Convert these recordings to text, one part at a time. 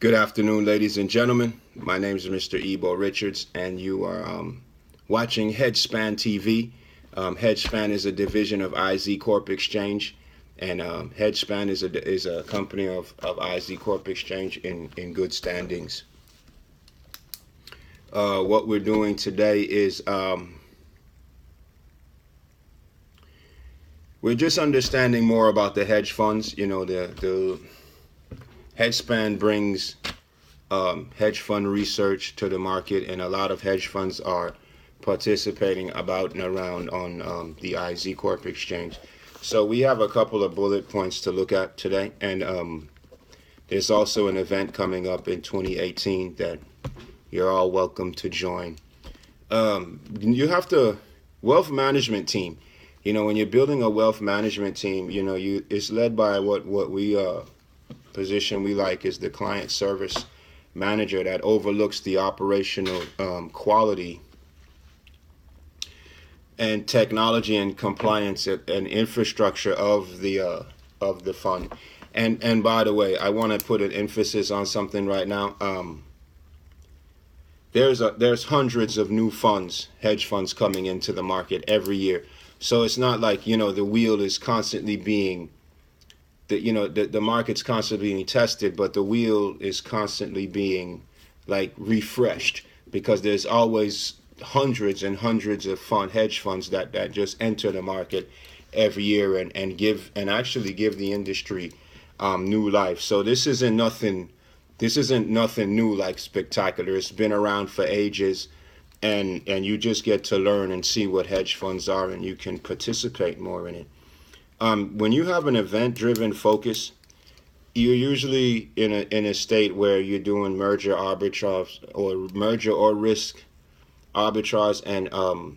Good afternoon, ladies and gentlemen. My name is Mr. Ebo Richards, and you are watching Hejspan TV. Hejspan is a division of IZ Corp Exchange, and Hejspan is a company of IZ Corp Exchange in good standings. What we're doing today is we're just understanding more about the hedge funds. The Hejspan brings hedge fund research to the market, and a lot of hedge funds are participating about and around on the IZ Corp Exchange. So we have a couple of bullet points to look at today, and there's also an event coming up in 2018 that you're all welcome to join. You have to wealth management team. When you're building a wealth management team, it's led by what we position we like is the client service manager that overlooks the operational quality and technology and compliance and infrastructure of the fund. And by the way, I want to put an emphasis on something right now. There's hundreds of new hedge funds coming into the market every year. So it's not like the wheel is constantly being the market's constantly being tested, but the wheel is constantly being like refreshed because there's always hundreds and hundreds of hedge funds that just enter the market every year and actually give the industry new life. So this isn't nothing new, like spectacular. It's been around for ages, and you just get to learn and see what hedge funds are, and you can participate more in it. When you have an event-driven focus, you're usually in a state where you're doing merger arbitrage or merger or risk arbitrage and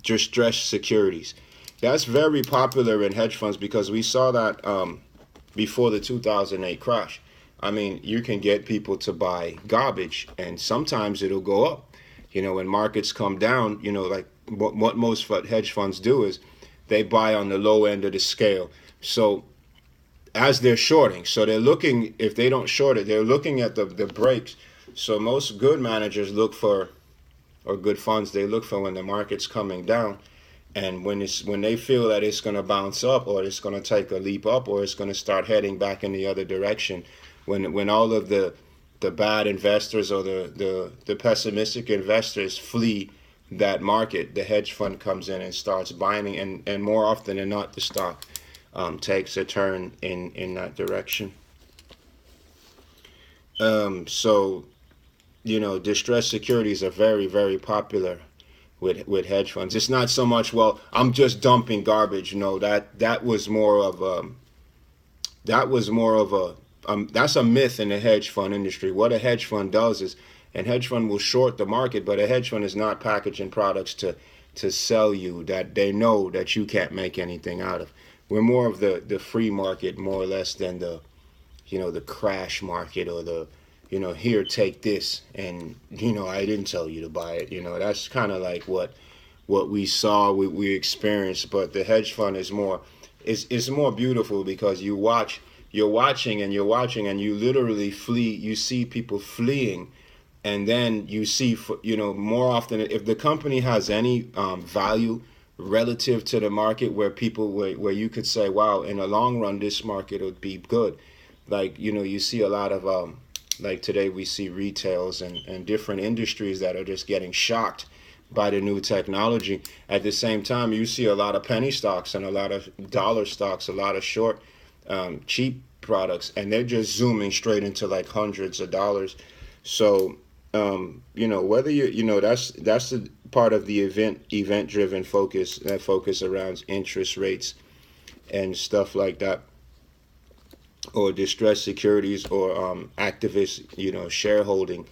distressed securities. That's very popular in hedge funds because we saw that before the 2008 crash. I mean, you can get people to buy garbage, and sometimes it'll go up. When markets come down, like what most hedge funds do is they buy on the low end of the scale. So as they're shorting, so they're looking, if they don't short it, they're looking at the breaks. So most good managers or good funds, they look for when the market's coming down, and when they feel that it's going to bounce up or it's going to take a leap up or it's going to start heading back in the other direction, when all of the bad investors or the pessimistic investors flee that market, the hedge fund comes in and starts buying, and more often than not, the stock takes a turn in that direction. So distressed securities are very, very popular with hedge funds. It's not so much, well, I'm just dumping garbage. No, that was more of a that's a myth in the hedge fund industry. What a hedge fund does is, and hedge fund will short the market, but a hedge fund is not packaging products to sell you that they know that you can't make anything out of. We're more of the free market, more or less, than the crash market or here, take this, and I didn't tell you to buy it. That's kind of like what we saw, we experienced. But the hedge fund is more beautiful because you're watching and you literally flee. You see people fleeing. And then you see, more often, if the company has any value relative to the market, where you could say, wow, in the long run, this market would be good. Like, you see a lot of, like today we see retails and different industries that are just getting shocked by the new technology. At the same time, you see a lot of penny stocks and a lot of dollar stocks, a lot of short, cheap products, and they're just zooming straight into like hundreds of dollars. So, whether that's the part of the event-driven focus, that focus around interest rates and stuff like that, or distressed securities or activist, shareholding.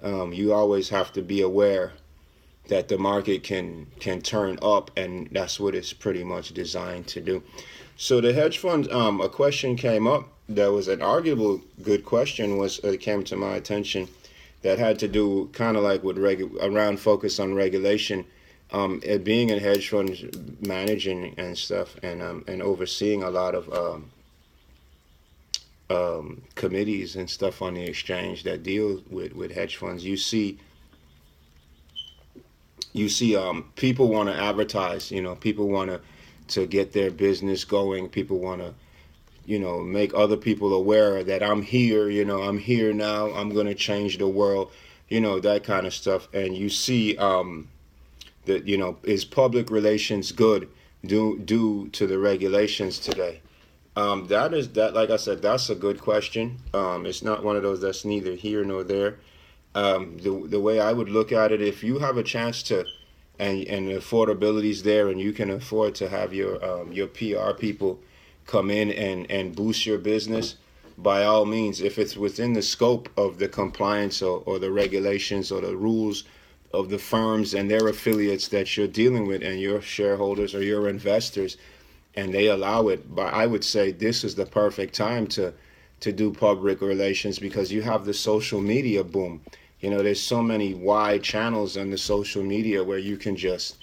You always have to be aware that the market can turn up, and that's what it's pretty much designed to do. So the hedge fund, a question came up that was an arguable good question, came to my attention, that had to do kind of like with around focus on regulation, it being in hedge funds, managing and stuff, and overseeing a lot of committees and stuff on the exchange that deal with hedge funds, you see people want to advertise. People want to get their business going. People want to make other people aware that I'm here. I'm here now. I'm going to change the world. That kind of stuff. And you see that is public relations good due to the regulations today? That like I said, that's a good question. It's not one of those that's neither here nor there. The way I would look at it, if you have a chance to, and the affordability's there, and you can afford to have your PR people come in and boost your business, by all means, if it's within the scope of the compliance or the regulations or the rules of the firms and their affiliates that you're dealing with and your shareholders or your investors, and they allow it, but I would say this is the perfect time to do public relations, because you have the social media boom. There's so many wide channels on the social media where you can just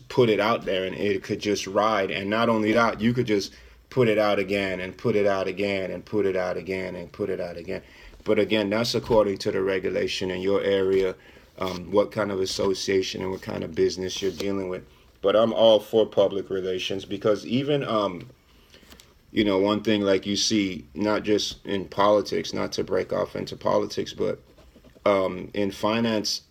put it out there and it could just ride. And not only that, you could just put it out again and put it out again and put it out again and put it out again. But again, that's according to the regulation in your area, what kind of association and what kind of business you're dealing with. But I'm all for public relations, because even one thing, like you see, not just in politics, not to break off into politics, but in finance,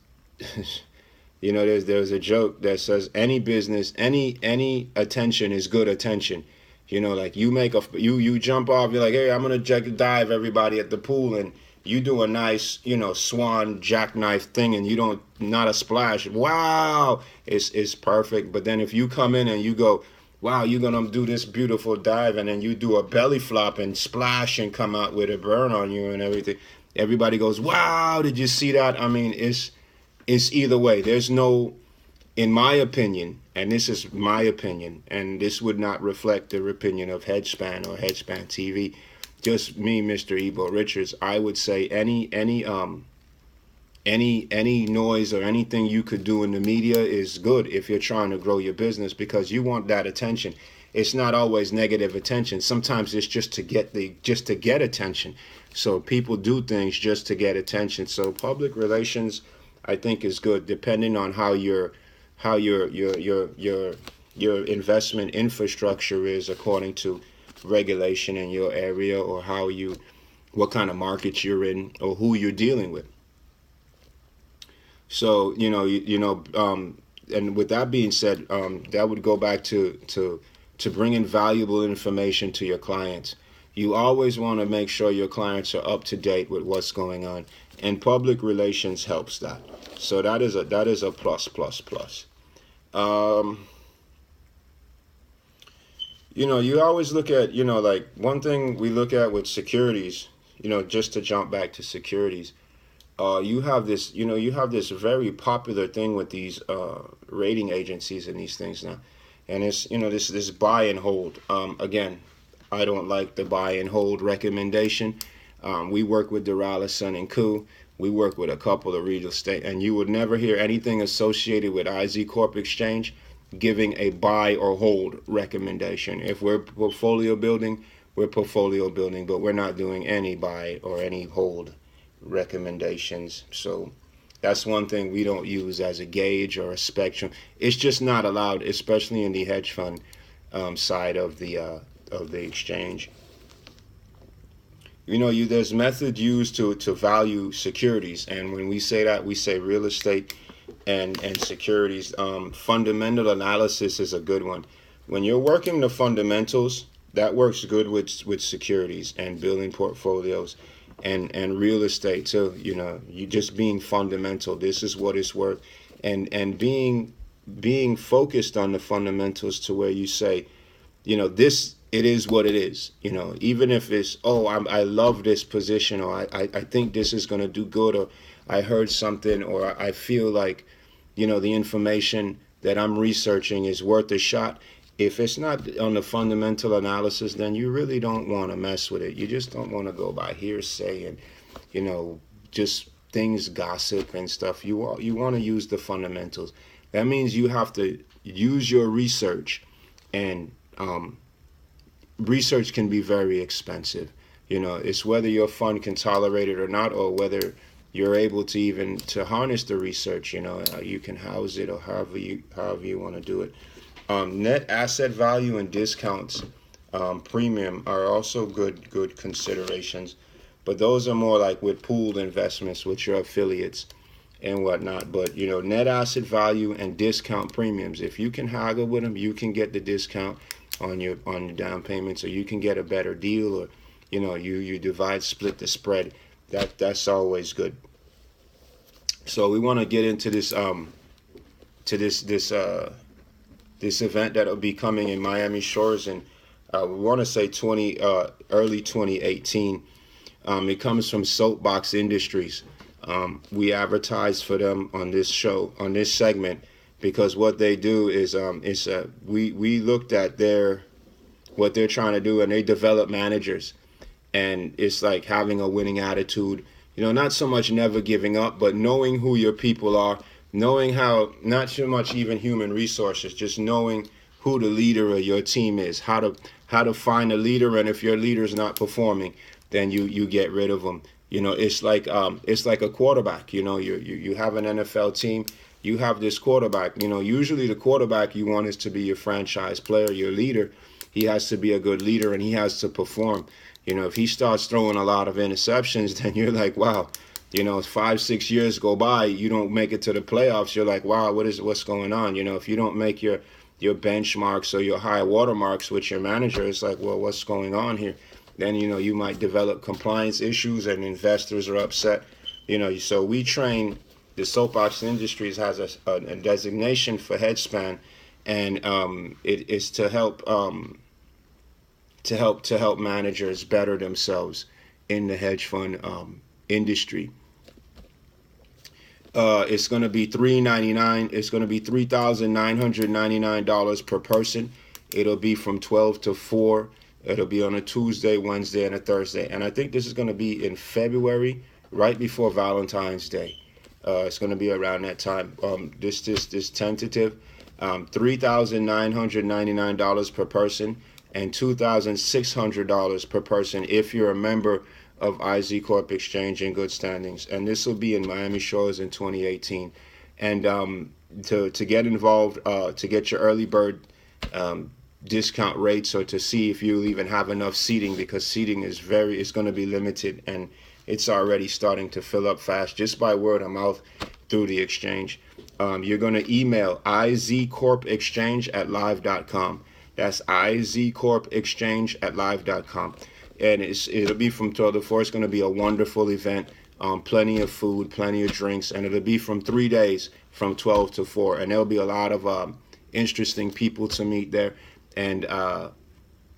there's a joke that says any business, any attention is good attention. Like you jump off, you're like, hey, I'm gonna dive everybody at the pool, and you do a nice, swan jackknife thing, and you don't, not a splash. Wow, it's perfect. But then if you come in and you go, wow, you're gonna do this beautiful dive, and then you do a belly flop and splash and come out with a burn on you and everything, everybody goes, wow, did you see that? I mean, it's either way. There's no, in my opinion, and this is my opinion, and this would not reflect the opinion of Hejspan or Hejspan TV, just me, Mr. Ebo Richards, I would say any noise or anything you could do in the media is good if you're trying to grow your business, because you want that attention. It's not always negative attention. Sometimes it's just to get attention. So people do things just to get attention. So public relations, I think, is good, depending on how your investment infrastructure is according to regulation in your area, or what kind of markets you're in, or who you're dealing with. So and with that being said, that would go back to bringing valuable information to your clients. You always want to make sure your clients are up to date with what's going on, and public relations helps that. So that is a plus. You always look at, like one thing we look at with securities, just to jump back to securities, you have this very popular thing with these rating agencies and these things now, and it's this buy and hold. Again, I don't like the buy and hold recommendation. We work with Durala, Son & Co. We work with a couple of real estate, and you would never hear anything associated with IZ Corp Exchange giving a buy or hold recommendation. If we're portfolio building, but we're not doing any buy or any hold recommendations. So that's one thing we don't use as a gauge or a spectrum. It's just not allowed, especially in the hedge fund side of the exchange. There's method used to value securities, and when we say that, we say real estate and securities. Fundamental analysis is a good one. When you're working the fundamentals, that works good with securities and building portfolios and real estate too. You just being fundamental. This is what it's worth, and being focused on the fundamentals to where you say, this, it is what it is. Even if it's, I love this position, or I think this is going to do good, or I heard something, or I feel like, the information that I'm researching is worth a shot. If it's not on the fundamental analysis, then you really don't want to mess with it. You just don't want to go by hearsay and, just things gossip and stuff. You want to use the fundamentals. That means you have to use your research, and research can be very expensive. It's whether your fund can tolerate it or not, or whether you're able to even to harness the research. You can house it or however you want to do it. Net asset value and discounts, premium are also good considerations, but those are more like with pooled investments with your affiliates and whatnot. But net asset value and discount premiums, if you can haggle with them, you can get the discount on your down payments, or you can get a better deal, or you split the spread. That's always good. So we want to get into this to this event that'll be coming in Miami Shores, and we want to say early 2018. It comes from Soapbox Industries. We advertise for them on this show, on this segment, because what they do is we looked at what they're trying to do, and they develop managers, and it's like having a winning attitude. Not so much never giving up, but knowing who your people are, knowing how, not so much even human resources, just knowing who the leader of your team is, how to find a leader, and if your leader's not performing, then you get rid of them. It's like a quarterback. You have an NFL team, you have this quarterback. Usually the quarterback you want is to be your franchise player, your leader. He has to be a good leader, and he has to perform. If he starts throwing a lot of interceptions, then you're like, wow. 5-6 years go by, you don't make it to the playoffs. You're like, wow, what's going on? If you don't make your benchmarks or your high watermarks with your manager, it's like, well, what's going on here? Then you might develop compliance issues, and investors are upset. So we train. The Soapbox Industries has a designation for Hejspan, and it is to help managers better themselves in the hedge fund industry. It's going to be $399. It's going to be $3,999 per person. It'll be from 12 to 4. It'll be on a Tuesday, Wednesday, and a Thursday. And I think this is going to be in February, right before Valentine's Day. It's going to be around that time. This tentative, $3,999 per person, and $2,600 per person if you're a member of IZ Corp Exchange in good standings. And this will be in Miami Shores in 2018. And to get involved, to get your early bird discount rates, or to see if you even have enough seating, because seating is going to be limited, and it's already starting to fill up fast just by word of mouth through the exchange. You're going to email izcorpexchange@live.com. That's izcorpexchange@live.com. And it'll be from 12 to 4. It's going to be a wonderful event. Plenty of food, plenty of drinks, and it'll be from 3 days, from 12 to 4. And there'll be a lot of interesting people to meet there. And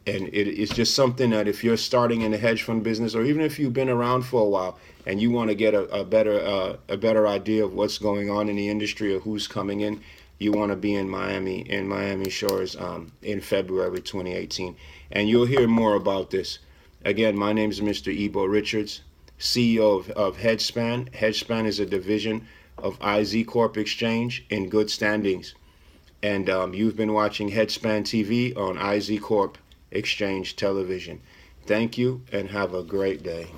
it's just something that if you're starting in the hedge fund business, or even if you've been around for a while and you want to get a better idea of what's going on in the industry or who's coming in, you want to be in Miami Shores in February 2018. And you'll hear more about this. Again, my name is Mr. Ebo Richards, CEO of Hejspan. Hejspan is a division of IZ Corp Exchange in good standings. And you've been watching Hejspan TV on IZ Corp Exchange Television. Thank you, and have a great day.